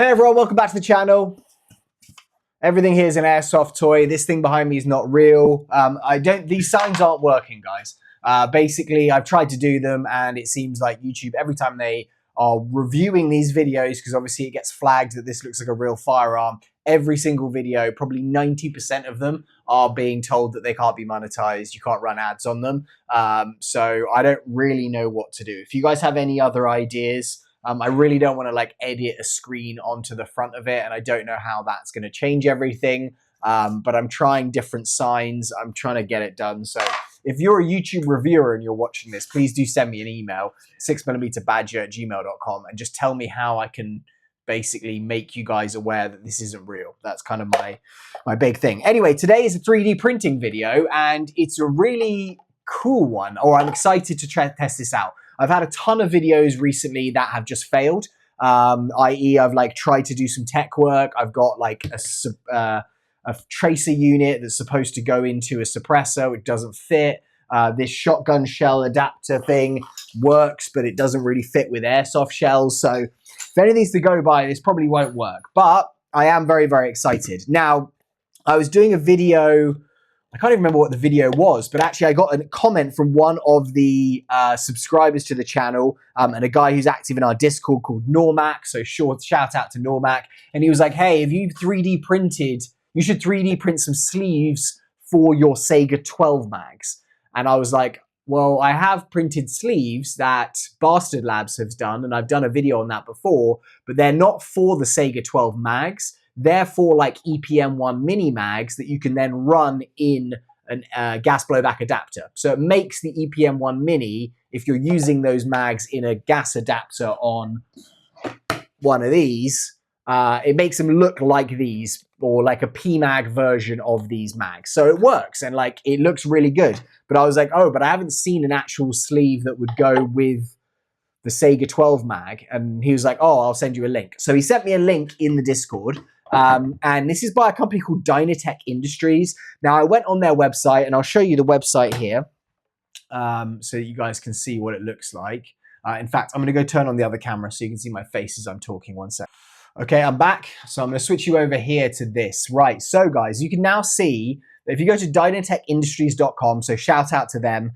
Hey everyone, welcome back to the channel. Everything here is an airsoft toy. This thing behind me is not real. These signs aren't working, guys. Basically, I've tried to do them and it seems like YouTube, every time they are reviewing these videos, because obviously it gets flagged that this looks like a real firearm, every single video, probably 90% of them are being told that they can't be monetized. You can't run ads on them. So I don't really know what to do. If you guys have any other ideas, I really don't want to like edit a screen onto the front of it, and I don't know how that's going to change everything. But I'm trying different signs. I'm trying to get it done. So if you're a YouTube reviewer and you're watching this, please do send me an email, 6mmBadger@gmail.com, and just tell me how I can basically make you guys aware that this isn't real. That's kind of my big thing. Anyway, today is a 3D printing video, and it's a really cool one, or I'm excited to test this out. I've had a ton of videos recently that have just failed, i.e. I've like tried to do some tech work. I've got like a tracer unit that's supposed to go into a suppressor, which doesn't fit. This shotgun shell adapter thing works, but it doesn't really fit with airsoft shells. So if anything's to go by, this probably won't work. But I am very, very excited. Now, I was doing a video, I can't even remember what the video was, but actually I got a comment from one of the subscribers to the channel and a guy who's active in our Discord called Normac. So shout out to Normac. And he was like, hey, if you've 3D printed, you should 3D print some sleeves for your Sega 12 mags. And I was like, well, I have printed sleeves that BasterdLabs has done, and I've done a video on that before, but they're not for the Sega 12 mags. They're for like EPM1 mini mags that you can then run in a gas blowback adapter. So it makes the EPM1 mini, if you're using those mags in a gas adapter on one of these, it makes them look like these, or like a PMAG version of these mags. So it works, and like it looks really good. But I was like, oh, but I haven't seen an actual sleeve that would go with the Sega 12 mag. And he was like, oh, I'll send you a link. So he sent me a link in the Discord. And this is by a company called Dynatech Industries. Now, I went on their website, and I'll show you the website here so you guys can see what it looks like. In fact, I'm going to go turn on the other camera so you can see my face as I'm talking. One sec. Okay, I'm back. So I'm going to switch you over here to this. Right, so guys, you can now see that if you go to dynatechindustries.com, so shout out to them,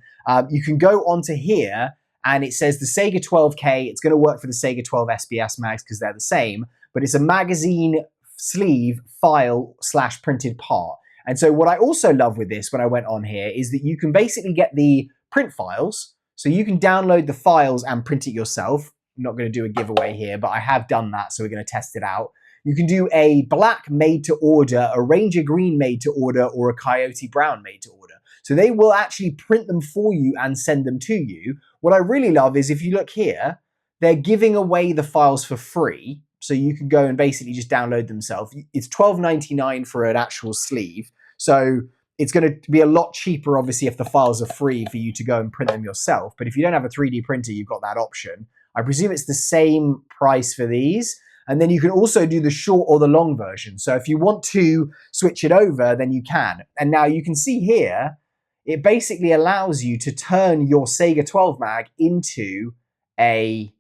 you can go onto here, and it says the Sega 12K. It's going to work for the Sega 12 SBS mags because they're the same, but it's a magazine sleeve file / printed part. And so what I also love with this when I went on here is that you can basically get the print files. So you can download the files and print it yourself. I'm not going to do a giveaway here, but I have done that, so we're going to test it out. You can do a black made to order, a Ranger green made to order, or a Coyote brown made to order. So they will actually print them for you and send them to you. What I really love is if you look here, they're giving away the files for free. So you can go and basically just download themselves. It's $12.99 for an actual sleeve. So it's going to be a lot cheaper, obviously, if the files are free for you to go and print them yourself. But if you don't have a 3D printer, you've got that option. I presume it's the same price for these. And then you can also do the short or the long version. So if you want to switch it over, then you can. And now you can see here, it basically allows you to turn your Sega 12 mag into a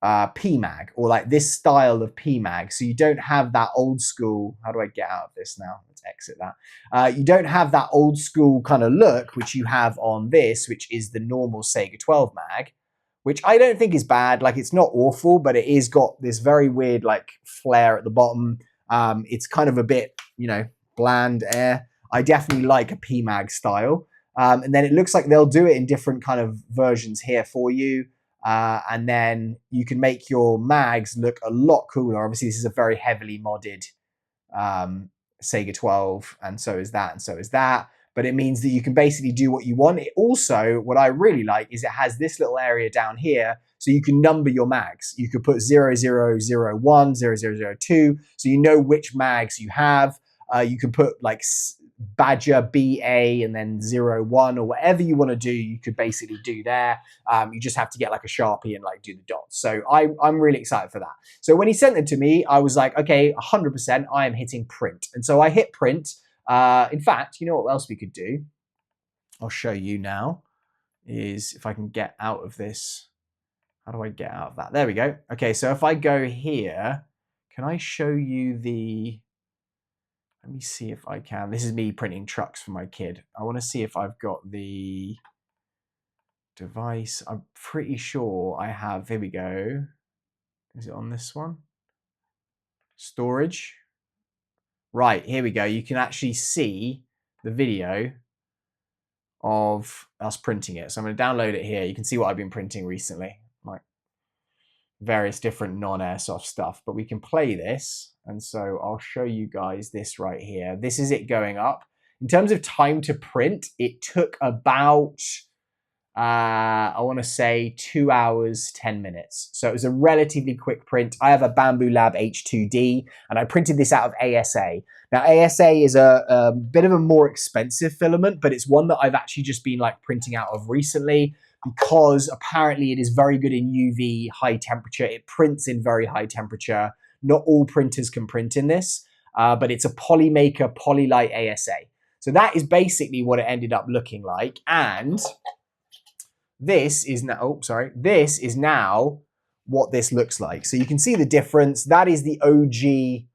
PMAG, or like this style of PMAG. So you don't have that old school, how do I get out of this now? Let's exit that. You don't have that old school kind of look, which you have on this, which is the normal Sega 12 mag, which I don't think is bad. Like, it's not awful, but it is got this very weird like flare at the bottom. It's kind of a bit, you know, bland air. I definitely like a PMAG style. And then it looks like they'll do it in different kind of versions here for you. And then you can make your mags look a lot cooler. Obviously, this is a very heavily modded Sega 12, and so is that, and so is that. But it means that you can basically do what you want. It also, what I really like is it has this little area down here, so you can number your mags. You could put 0001, 0002, so you know which mags you have. You can put like Badger BA and then 01 or whatever you want to do, you could basically do there. You just have to get like a Sharpie and like do the dots. So I'm really excited for that. So when he sent it to me, I was like, okay, 100%, I am hitting print. And so I hit print. In fact, you know what else we could do? I'll show you now, is if I can get out of this. How do I get out of that? There we go. Okay, so if I go here, can I show you the, let me see if I can. This is me printing trucks for my kid. I want to see if I've got the device. I'm pretty sure I have, here we go. Is it on this one? Storage. Right, here we go. You can actually see the video of us printing it. So I'm going to download it here. You can see what I've been printing recently, like various different non-airsoft stuff, but we can play this. And so I'll show you guys this right here. This is it going up. In terms of time to print, it took about, I want to say 2 hours, 10 minutes. So it was a relatively quick print. I have a BasterdLabs H2D and I printed this out of ASA. Now ASA is a bit of a more expensive filament, but it's one that I've actually just been like printing out of recently because apparently it is very good in UV, high temperature. It prints in very high temperature. Not all printers can print in this, but it's a Polymaker Polylite ASA. So that is basically what it ended up looking like. And this is now, oh, sorry, this is now what this looks like. So you can see the difference. That is the OG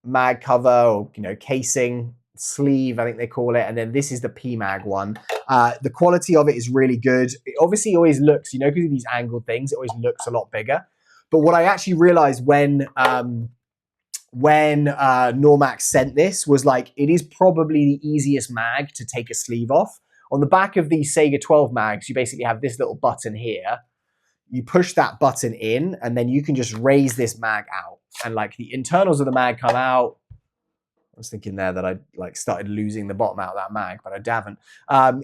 mag cover, or, you know, casing, sleeve, I think they call it. And then this is the PMAG one. The quality of it is really good. It obviously always looks, you know, because of these angled things, it always looks a lot bigger. But what I actually realized when Normax sent this was like, it is probably the easiest mag to take a sleeve off. On the back of these Sega 12 mags, you basically have this little button here. You push that button in, and then you can just raise this mag out. And like the internals of the mag come out. I was thinking there that I like started losing the bottom out of that mag, but I haven't.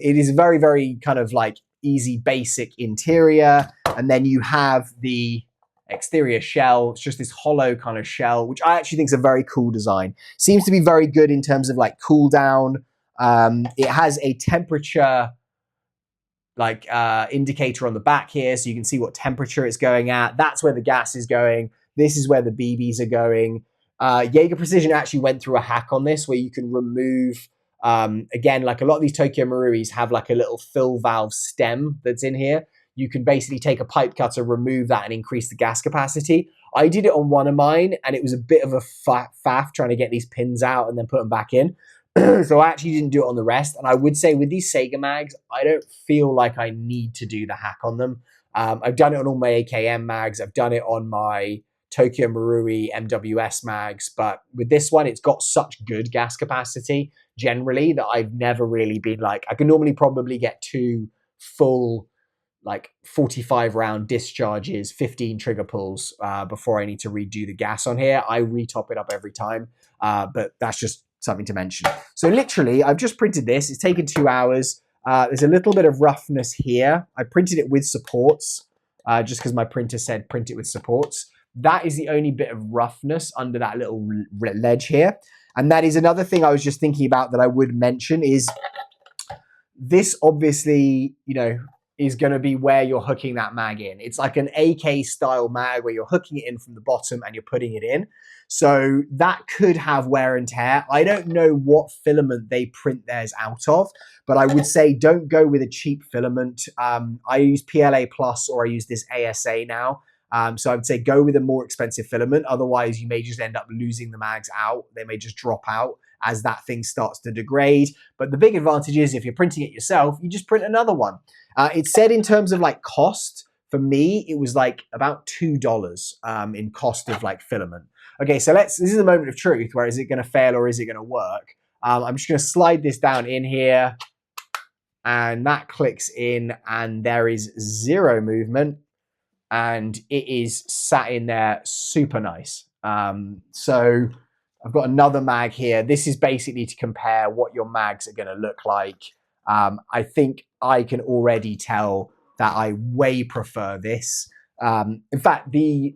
It is very, very kind of like easy, basic interior. And then you have the exterior shell. It's just this hollow kind of shell, which I actually think is a very cool design. Seems to be very good in terms of like cool down. It has a temperature like indicator on the back here, so you can see what temperature it's going at. That's where the gas is going. This is where the BBs are going. Jaeger Precision actually went through a hack on this where you can remove, again, like a lot of these Tokyo Maruis have like a little fill valve stem that's in here. You can basically take a pipe cutter, remove that, and increase the gas capacity. I did it on one of mine, and it was a bit of a faff trying to get these pins out and then put them back in. So I actually didn't do it on the rest. And I would say with these Sega mags, I don't feel like I need to do the hack on them. I've done it on all my AKM mags. I've done it on my Tokyo Marui MWS mags. But with this one, it's got such good gas capacity generally that I've never really been like, I can normally probably get 2 full like 45 round discharges, 15 trigger pulls before I need to redo the gas on here. I retop it up every time, but that's just something to mention. So literally, I've just printed this. It's taken 2 hours. There's a little bit of roughness here. I printed it with supports, just because my printer said print it with supports. That is the only bit of roughness under that little ledge here. And that is another thing I was just thinking about that I would mention is this obviously, you know, is going to be where you're hooking that mag in. It's like an AK style mag where you're hooking it in from the bottom and you're putting it in. So that could have wear and tear. I don't know what filament they print theirs out of, but I would say don't go with a cheap filament. I use PLA Plus or I use this ASA now. So I would say go with a more expensive filament. Otherwise, you may just end up losing the mags out. They may just drop out as that thing starts to degrade. But the big advantage is if you're printing it yourself, you just print another one. It said in terms of like cost, for me, it was like about $2 in cost of like filament. Okay, so this is the moment of truth where is it going to fail or is it going to work? I'm just going to slide this down in here and that clicks in and there is 0 movement and it is sat in there super nice. So I've got another mag here. This is basically to compare what your mags are going to look like. I think I can already tell that I way prefer this. In fact, the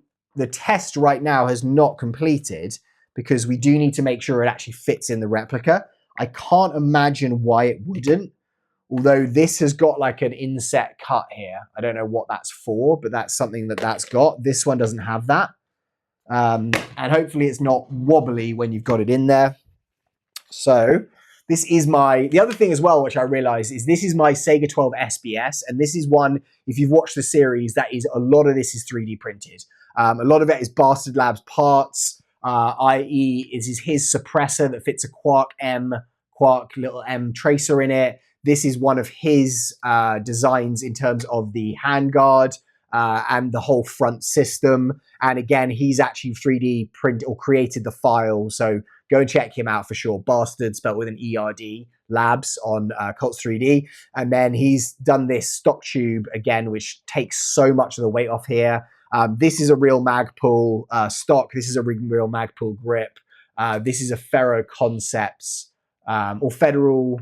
test right now has not completed because we do need to make sure it actually fits in the replica. I can't imagine why it wouldn't, although this has got like an inset cut here. I don't know what that's for, but that's something that's got. This one doesn't have that. And hopefully it's not wobbly when you've got it in there. So this is the other thing as well, which I realized is this is my Sega 12 SBS. And this is one, if you've watched the series, that is a lot of this is 3D printed. A lot of it is BasterdLabs parts, i.e. is his suppressor that fits a Quark little M tracer in it. This is one of his designs in terms of the handguard and the whole front system. And again, he's actually 3D printed or created the file. So go and check him out for sure. Bastard, spelled with an ERD, Labs on Cults 3D. And then he's done this stock tube again, which takes so much of the weight off here. This is a real Magpul stock. This is a real Magpul grip. This is a Ferro Concepts or Federal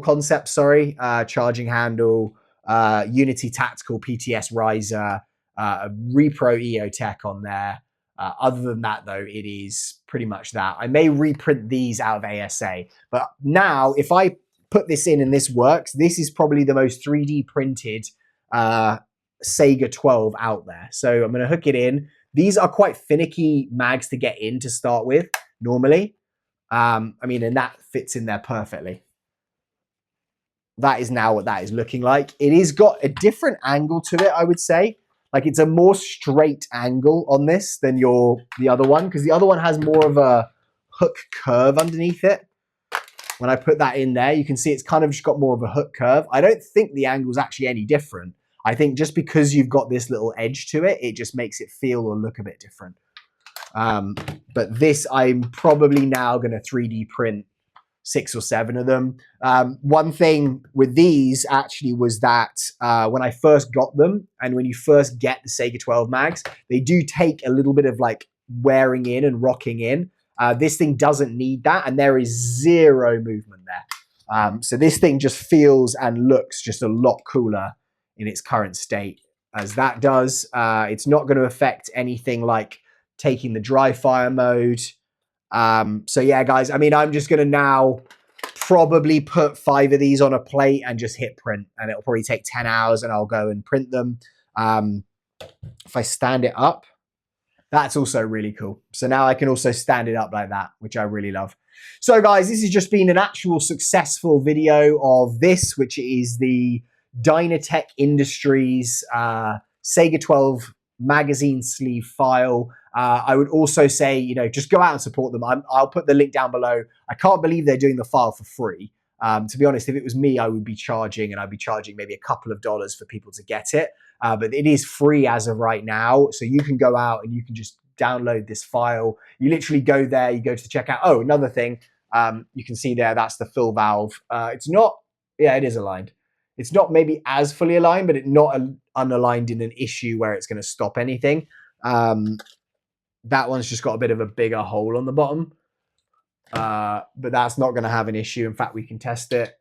Concepts, sorry, charging handle, Unity Tactical PTS riser, Repro EOTech on there. Other than that, though, it is pretty much that. I may reprint these out of ASA, but now if I put this in and this works, this is probably the most 3D printed Saiga 12 out there. So I'm going to hook it in. These are quite finicky mags to get in to start with, normally. I mean, and that fits in there perfectly. That is now what that is looking like. It has got a different angle to it, I would say. Like it's a more straight angle on this than the other one, because the other one has more of a hook curve underneath it. When I put that in there, you can see it's kind of just got more of a hook curve. I don't think the angle is actually any different. I think just because you've got this little edge to it, it just makes it feel or look a bit different. But this, I'm probably now going to 3D print 6 or 7 of them. One thing with these actually was that when I first got them, and when you first get the Saiga 12 mags, they do take a little bit of like wearing in and rocking in. This thing doesn't need that, and there is zero movement there. So this thing just feels and looks just a lot cooler in its current state as that does. It's not going to affect anything like taking the dry fire mode. So yeah, guys, I mean, I'm just going to now probably put 5 of these on a plate and just hit print, and it'll probably take 10 hours and I'll go and print them. If I stand it up, that's also really cool. So now I can also stand it up like that, which I really love. So guys, this has just been an actual successful video of this, which is the Dynatech Industries Saiga 12 magazine sleeve file. I would also say, you know, just go out and support them. I'll put the link down below. I can't believe they're doing the file for free. To be honest, if it was me, I would be charging, and I'd be charging maybe a couple of dollars for people to get it. But it is free as of right now. So you can go out and you can just download this file. You literally go there, you go to the checkout. Oh, another thing, you can see there, that's the fill valve. It's not, yeah, it is aligned. It's not maybe as fully aligned, but it's not unaligned in an issue where it's going to stop anything. That one's just got a bit of a bigger hole on the bottom. But that's not going to have an issue. In fact, we can test it.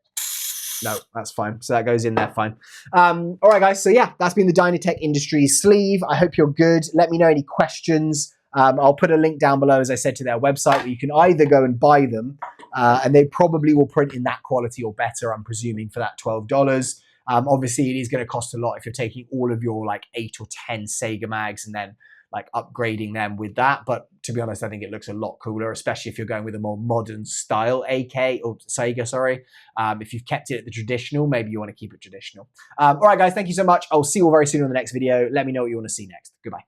No, that's fine. So that goes in there fine. All right, guys. So yeah, that's been the Dynatech Industries sleeve. I hope you're good. Let me know any questions. I'll put a link down below, as I said, to their website where you can either go and buy them, and they probably will print in that quality or better, I'm presuming, for that $12. Obviously, it is going to cost a lot if you're taking all of your like 8 or 10 Saiga mags and then like upgrading them with that. But to be honest, I think it looks a lot cooler, especially if you're going with a more modern style AK or Saiga, sorry. If you've kept it at the traditional, maybe you want to keep it traditional. All right, guys, thank you so much. I'll see you all very soon on the next video. Let me know what you want to see next. Goodbye.